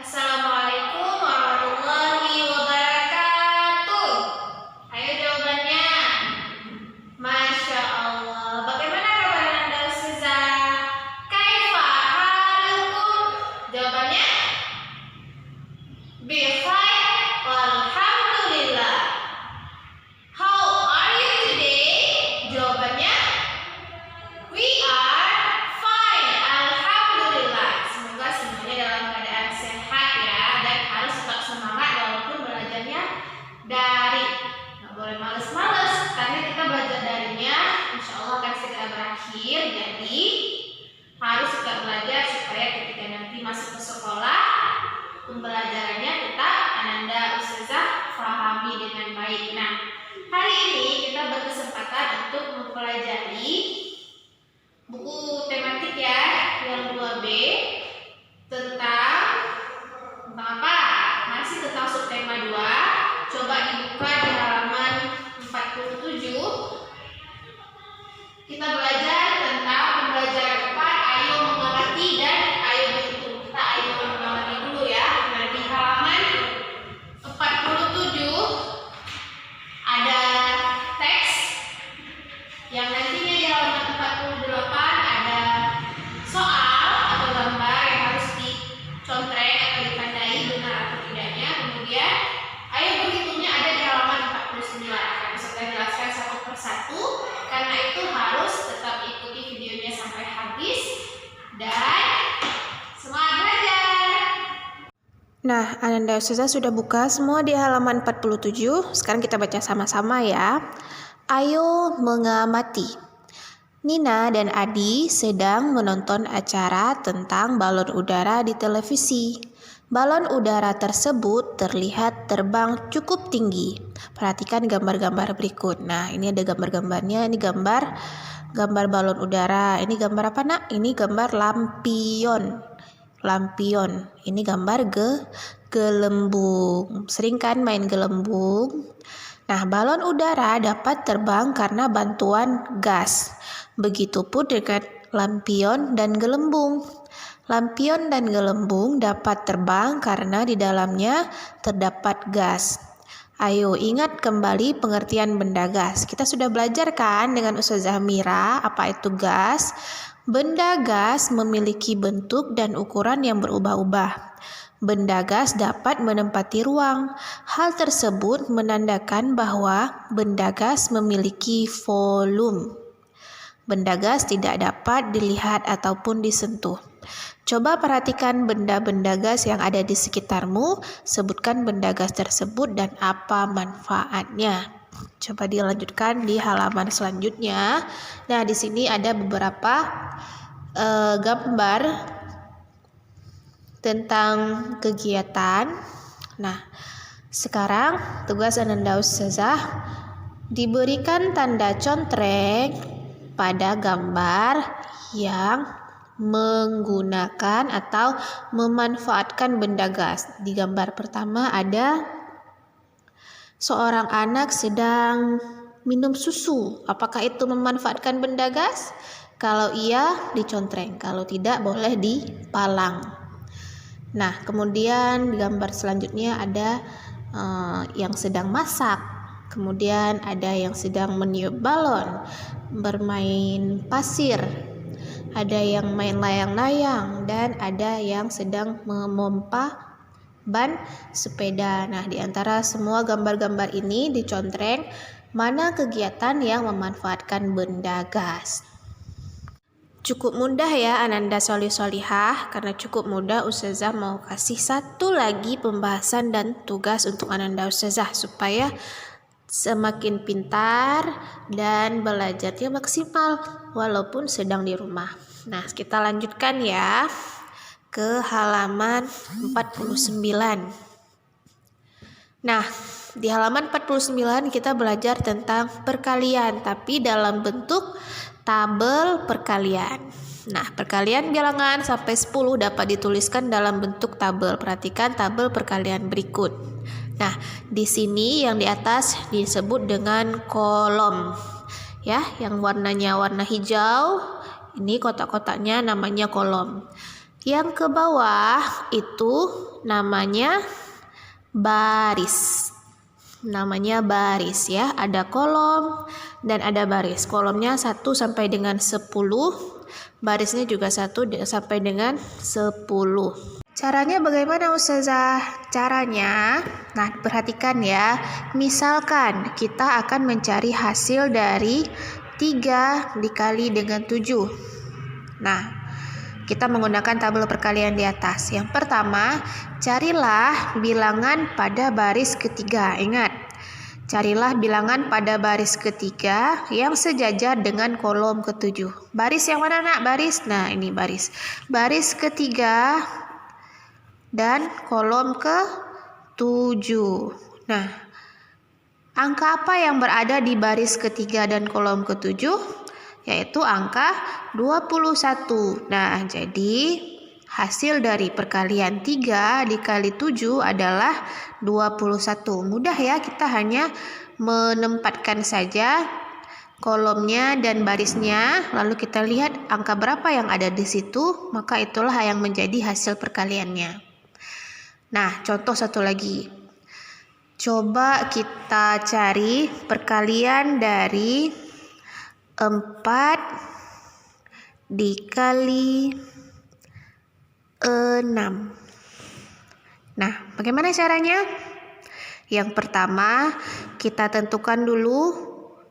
Assalamualaikum warahmatullahi wabarakatuh. Ayo jawabannya. Masya Allah. Bagaimana kabar Anda Ustazah? Kaifa halukum? Jawabannya bikhair walhamdulillah. How are you today? Jawabannya we are fine, alhamdulillah. Semoga semuanya dalam keadaan sehat ya, dan harus tetap semangat walaupun belajarnya dari. Nggak boleh males-males, karena kita belajar darinya insya Allah akan segera berakhir. Jadi harus tetap belajar supaya ketika nanti masuk ke sekolah, pembelajarannya tetap Ananda Ustazah pahami dengan baik. Nah, hari ini kita berkesempatan untuk mempelajari buku tematik ya, yang 2B tentang apa? Masih tentang subtema 2. Coba dibuka di halaman 47. Kita belajar tentang pembelajaran 4, ayo mengamati dan ayo berhitung. Kita ayo mengamati dulu ya. Nah, di halaman 47 ada teks yang nantinya di halaman 48 ada soal atau gambar yang harus dicontreng atau ditandai benar atau tidaknya. Kemudian ayo berhitungnya ada di halaman 49. Akan saya jelaskan satu persatu, karena itu harus tetap ikuti videonya sampai habis dan semangat belajar. Nah, Ananda Ustazah sudah buka semua di halaman 47. Sekarang kita baca sama-sama ya. Ayo mengamati. Nina dan Adi sedang menonton acara tentang balon udara di televisi. Balon udara tersebut terlihat terbang cukup tinggi. Perhatikan gambar-gambar berikut. Nah, ini ada gambar-gambarnya. Ini gambar balon udara. Ini gambar apa, Nak? Ini gambar lampion. Ini gambar gelembung. Sering kan main gelembung? Nah, balon udara dapat terbang karena bantuan gas. Begitupun dengan lampion dan gelembung. Lampion dan gelembung dapat terbang karena di dalamnya terdapat gas. Ayo ingat kembali pengertian benda gas. Kita sudah belajar kan dengan Ustazah Mira apa itu gas? Benda gas memiliki bentuk dan ukuran yang berubah-ubah. Benda gas dapat menempati ruang. Hal tersebut menandakan bahwa benda gas memiliki volume. Benda gas tidak dapat dilihat ataupun disentuh. Coba perhatikan benda-benda gas yang ada di sekitarmu. Sebutkan benda gas tersebut dan apa manfaatnya. Coba dilanjutkan di halaman selanjutnya. Nah, di sini ada beberapa gambar tentang kegiatan. Nah, sekarang tugas Ananda Ustazah diberikan tanda contreng pada gambar yang menggunakan atau memanfaatkan benda gas. Di gambar pertama ada seorang anak sedang minum susu. Apakah itu memanfaatkan benda gas? Kalau iya, dicontreng. Kalau tidak, boleh dipalang. Nah, kemudian di gambar selanjutnya ada yang sedang masak. Kemudian ada yang sedang meniup balon, bermain pasir. Ada yang main layang-layang dan ada yang sedang memompa ban sepeda. Nah, di antara semua gambar-gambar ini dicontreng mana kegiatan yang memanfaatkan benda gas. Cukup mudah ya Ananda Solihah, karena cukup mudah Ustazah mau kasih satu lagi pembahasan dan tugas untuk Ananda Ustazah supaya semakin pintar dan belajarnya maksimal walaupun sedang di rumah. Nah, kita lanjutkan ya ke halaman 49. Nah, di halaman 49 kita belajar tentang perkalian, tapi dalam bentuk tabel perkalian. Nah, perkalian bilangan sampai 10 dapat dituliskan dalam bentuk tabel. Perhatikan tabel perkalian berikut. Nah, di sini yang di atas disebut dengan kolom. Ya, yang warnanya warna hijau, ini kotak-kotaknya namanya kolom. Yang ke bawah itu namanya baris. Namanya baris ya, ada kolom dan ada baris. Kolomnya 1 sampai dengan 10, barisnya juga 1 sampai dengan 10. Caranya bagaimana Ustazah? Caranya, nah perhatikan ya. Misalkan kita akan mencari hasil dari 3 dikali dengan 7. Nah, kita menggunakan tabel perkalian di atas. Yang pertama, carilah bilangan pada baris ketiga. Ingat, carilah bilangan pada baris ketiga yang sejajar dengan kolom ketujuh. Baris yang mana nak? Baris, nah ini baris. Baris ketiga dan kolom ke-7. Nah, angka apa yang berada di baris ketiga dan kolom ke-7? Yaitu angka 21. Nah, jadi hasil dari perkalian 3 dikali 7 adalah 21. Mudah ya, kita hanya menempatkan saja kolomnya dan barisnya, lalu kita lihat angka berapa yang ada di situ, maka itulah yang menjadi hasil perkaliannya. Nah, contoh satu lagi. Coba kita cari perkalian dari 4 dikali 6. Nah, bagaimana caranya? Yang pertama, kita tentukan dulu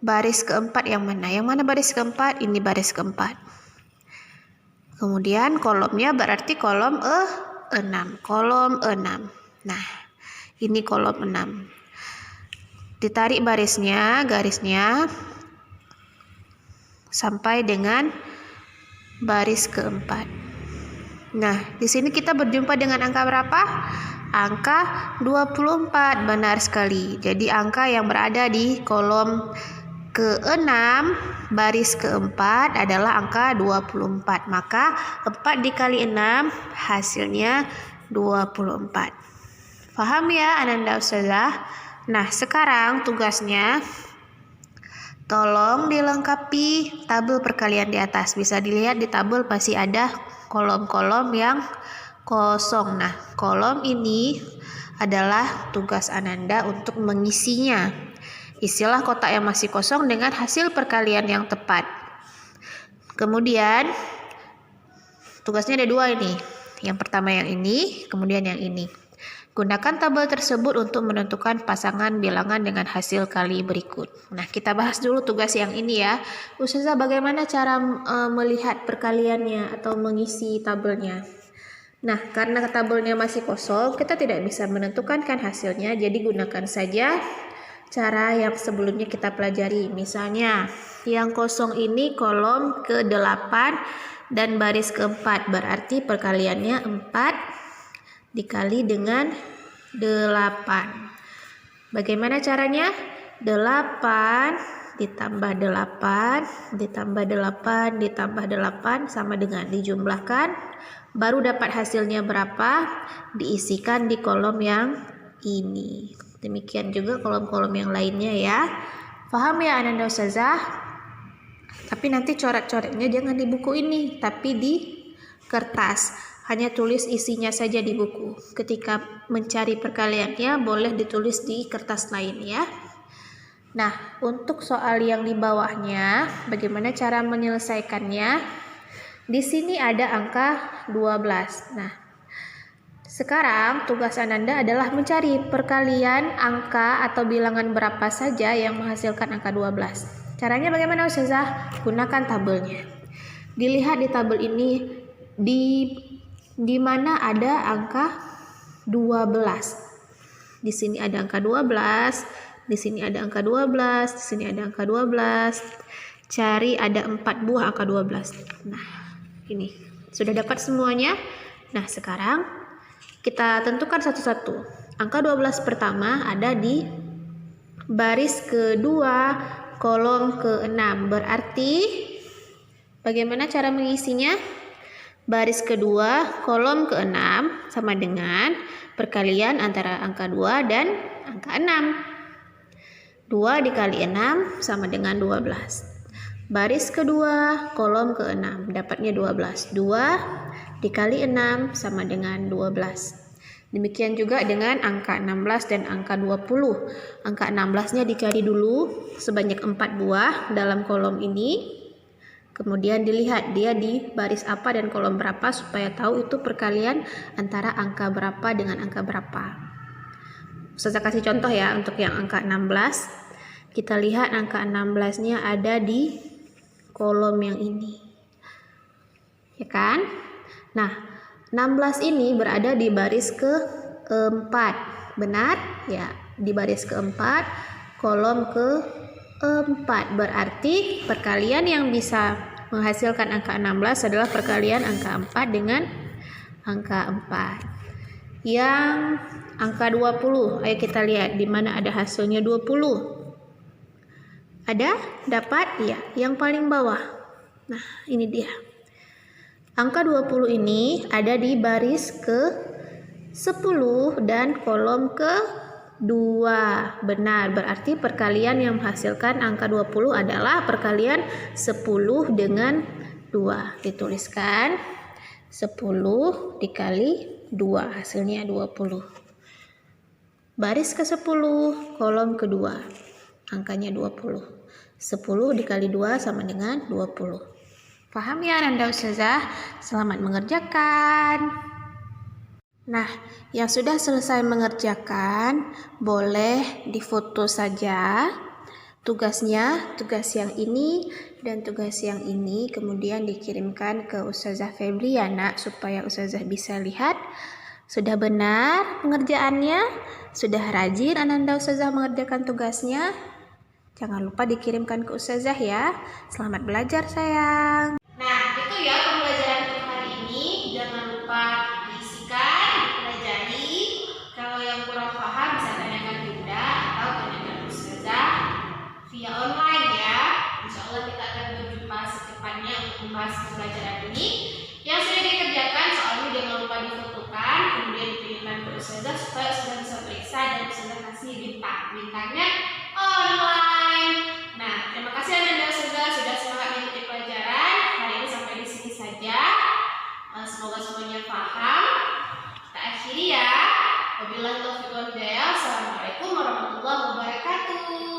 baris keempat yang mana. Yang mana baris keempat? Ini baris keempat. Kemudian kolomnya berarti kolom 6. Kolom 6. Nah, ini kolom 6. Ditarik barisnya, garisnya sampai dengan baris keempat. Nah, di sini kita berjumpa dengan angka berapa? Angka 24, benar sekali. Jadi angka yang berada di kolom ke-6 baris keempat adalah angka 24. Maka 4 dikali 6 hasilnya 24. Paham ya Ananda Ustazah? Nah, sekarang tugasnya tolong dilengkapi tabel perkalian di atas. Bisa dilihat di tabel pasti ada kolom-kolom yang kosong. Nah, kolom ini adalah tugas Ananda untuk mengisinya. Isilah kotak yang masih kosong dengan hasil perkalian yang tepat. Kemudian tugasnya ada 2 ini. Yang pertama yang ini, kemudian yang ini. Gunakan tabel tersebut untuk menentukan pasangan bilangan dengan hasil kali berikut. Nah, kita bahas dulu tugas yang ini ya. Ustazah, bagaimana cara melihat perkaliannya atau mengisi tabelnya? Nah, karena tabelnya masih kosong, kita tidak bisa menentukan kan hasilnya. Jadi gunakan saja cara yang sebelumnya kita pelajari. Misalnya, yang kosong ini kolom ke-8 dan baris ke-4. Berarti perkaliannya 4 dikali dengan 8. Bagaimana caranya? 8 ditambah 8 ditambah 8 ditambah 8 sama dengan dijumlahkan. Baru dapat hasilnya berapa, diisikan di kolom yang ini. Demikian juga kolom-kolom yang lainnya ya. Paham ya Ananda Ustazah? Tapi nanti coret-coretnya jangan di buku ini, tapi di kertas. Hanya tulis isinya saja di buku. Ketika mencari perkaliannya boleh ditulis di kertas lain ya. Nah, untuk soal yang di bawahnya, bagaimana cara menyelesaikannya? Di sini ada angka 12. Nah, sekarang tugas Ananda adalah mencari perkalian angka atau bilangan berapa saja yang menghasilkan angka 12. Caranya bagaimana Ustazah? Gunakan tabelnya. Dilihat di tabel ini di mana ada angka 12. Di sini ada angka 12, di sini ada angka 12, di sini ada angka 12. Cari ada 4 buah angka 12. Nah, ini sudah dapat semuanya. Nah, sekarang kita tentukan satu-satu. Angka 12 pertama ada di baris kedua, kolom ke-6. Berarti bagaimana cara mengisinya? Baris kedua, kolom ke-6 sama dengan perkalian antara angka 2 dan angka 6. 2 dikali 6 sama dengan 12. Baris kedua, kolom ke-6, dapatnya 12. 2 dikali 6 sama dengan 12. Demikian juga dengan angka 16 dan angka 20. Angka 16-nya dikali dulu sebanyak 4 buah dalam kolom ini. Kemudian dilihat dia di baris apa dan kolom berapa supaya tahu itu perkalian antara angka berapa dengan angka berapa. Ustazah kasih contoh ya untuk yang angka 16. Kita lihat angka 16-nya ada di kolom yang ini. Ya kan? Nah, 16 ini berada di baris ke-4. Benar? Ya, di baris ke-4, kolom ke-4. Berarti perkalian yang bisa menghasilkan angka 16 adalah perkalian angka 4 dengan angka 4. Yang angka 20, ayo kita lihat di mana ada hasilnya 20. Ada? Dapat? Ya, yang paling bawah. Nah, ini dia. Angka 20 ini ada di baris ke-10 dan kolom ke-2. Benar, berarti perkalian yang menghasilkan angka 20 adalah perkalian 10 dengan 2. Dituliskan 10 dikali 2, hasilnya 20. Baris ke-10, kolom ke-2, angkanya 20. 10 dikali 2 sama dengan 20. Paham ya Nanda Ustazah? Selamat mengerjakan. Nah, yang sudah selesai mengerjakan, boleh difoto saja tugasnya, tugas yang ini dan tugas yang ini, kemudian dikirimkan ke Ustazah Febriana supaya Ustazah bisa lihat sudah benar pengerjaannya, sudah rajin Ananda Ustazah mengerjakan tugasnya. Jangan lupa dikirimkan ke Ustazah ya. Selamat belajar sayang. Nah, itu ya pembelajaran untuk hari ini. Jangan lupa diisikan, dipelajari. Kalau yang kurang paham bisa tanyakan Bunda atau tanyakan Ustazah via online ya. Insya Allah kita akan berjumpa secepatnya untuk membahas pembelajaran ini. Yang sudah dikerjakan soalnya jangan lupa difotokan, kemudian dikirimkan ke Ustazah supaya Ustazah bisa periksa dan Ustazah kasih bintang. Bintangnya online. Nah, terima kasih Ananda Ustazah sudah semangat mengikuti pelajaran. Hari ini sampai di sini saja. Semoga semuanya paham. Kita akhiri ya. Wabillahi taufiq wal hidayah. Assalamualaikum warahmatullahi wabarakatuh.